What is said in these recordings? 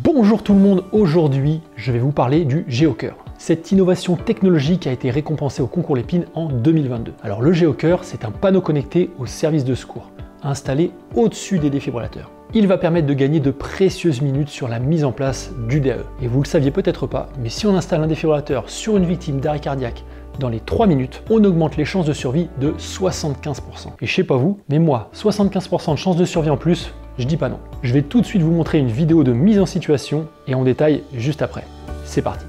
Bonjour tout le monde, aujourd'hui je vais vous parler du GeoCœur. Cette innovation technologique a été récompensée au concours Lépine en 2022. Alors le GeoCœur, c'est un panneau connecté au service de secours, installé au-dessus des défibrillateurs. Il va permettre de gagner de précieuses minutes sur la mise en place du DAE. Et vous le saviez peut-être pas, mais si on installe un défibrillateur sur une victime d'arrêt cardiaque dans les 3 minutes, on augmente les chances de survie de 75%. Et je sais pas vous, mais moi, 75% de chances de survie en plus, je dis pas non. Je vais tout de suite vous montrer une vidéo de mise en situation et on détaille juste après. C'est parti.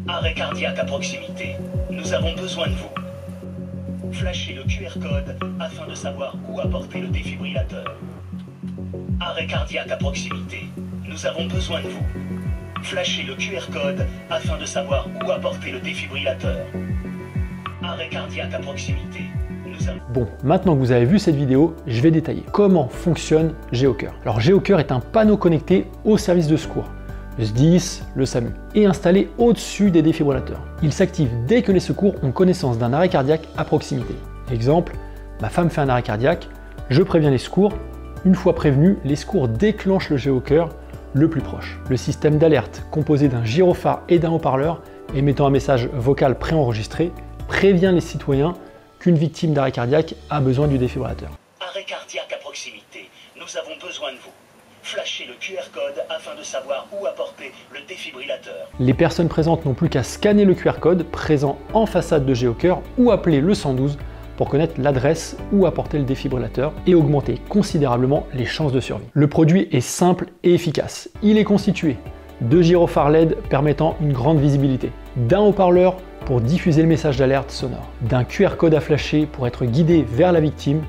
Arrêt cardiaque à proximité. Nous avons besoin de vous. Flashez le QR code afin de savoir où apporter le défibrillateur. Arrêt cardiaque à proximité. Nous avons besoin de vous. Flashez le QR code afin de savoir où apporter le défibrillateur. Arrêt cardiaque à proximité. Bon, maintenant que vous avez vu cette vidéo, je vais détailler comment fonctionne GeoCœur. Alors GeoCœur est un panneau connecté au service de secours, le SDIS, le SAMU, et installé au-dessus des défibrillateurs. Il s'active dès que les secours ont connaissance d'un arrêt cardiaque à proximité. Exemple, ma femme fait un arrêt cardiaque, je préviens les secours. Une fois prévenus, les secours déclenchent le GeoCœur le plus proche. Le système d'alerte, composé d'un gyrophare et d'un haut-parleur, émettant un message vocal préenregistré, prévient les citoyens qu'une victime d'arrêt cardiaque a besoin du défibrillateur. Arrêt cardiaque à proximité. Nous avons besoin de vous. Flashez le QR code afin de savoir où apporter le défibrillateur. Les personnes présentes n'ont plus qu'à scanner le QR code présent en façade de GeoCœur ou appeler le 112 pour connaître l'adresse où apporter le défibrillateur et augmenter considérablement les chances de survie. Le produit est simple et efficace. Il est constitué de gyrophares LED permettant une grande visibilité, d'un haut-parleur pour diffuser le message d'alerte sonore, d'un QR code à flasher pour être guidé vers la victime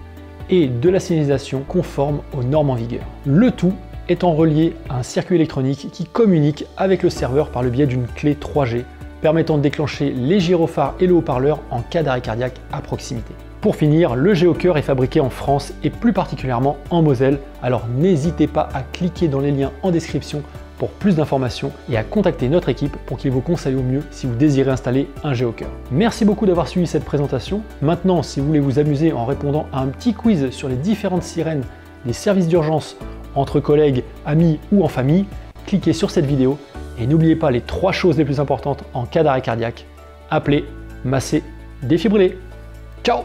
et de la signalisation conforme aux normes en vigueur. Le tout étant relié à un circuit électronique qui communique avec le serveur par le biais d'une clé 3G permettant de déclencher les gyrophares et le haut-parleur en cas d'arrêt cardiaque à proximité. Pour finir, le GeoCœur est fabriqué en France et plus particulièrement en Moselle, alors n'hésitez pas à cliquer dans les liens en description pour plus d'informations et à contacter notre équipe pour qu'ils vous conseillent au mieux si vous désirez installer un GeoCœur. Merci beaucoup d'avoir suivi cette présentation. Maintenant, si vous voulez vous amuser en répondant à un petit quiz sur les différentes sirènes des services d'urgence entre collègues, amis ou en famille, cliquez sur cette vidéo et n'oubliez pas les 3 choses les plus importantes en cas d'arrêt cardiaque. Appelez, masser, défibriller. Ciao!